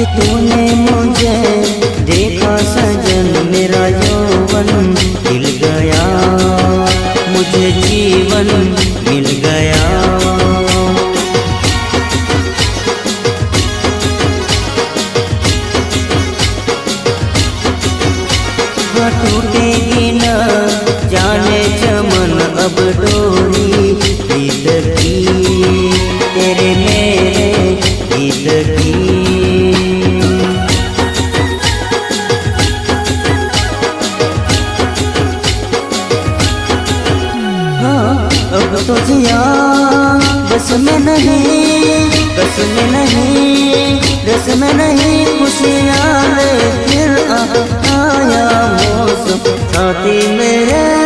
तूने मुझे देखा सजन, मेरा यौवन खिल गया, मुझे जीवन मिल गया। टूटेगी न जाने चमन अब डोरी प्रीत की, तेरे मेरे गीत की। अब तो जिया बस में नहीं, बस में नहीं, रस में नहीं, खुशियाँ ले फिर आया मौसम साथी मेरे।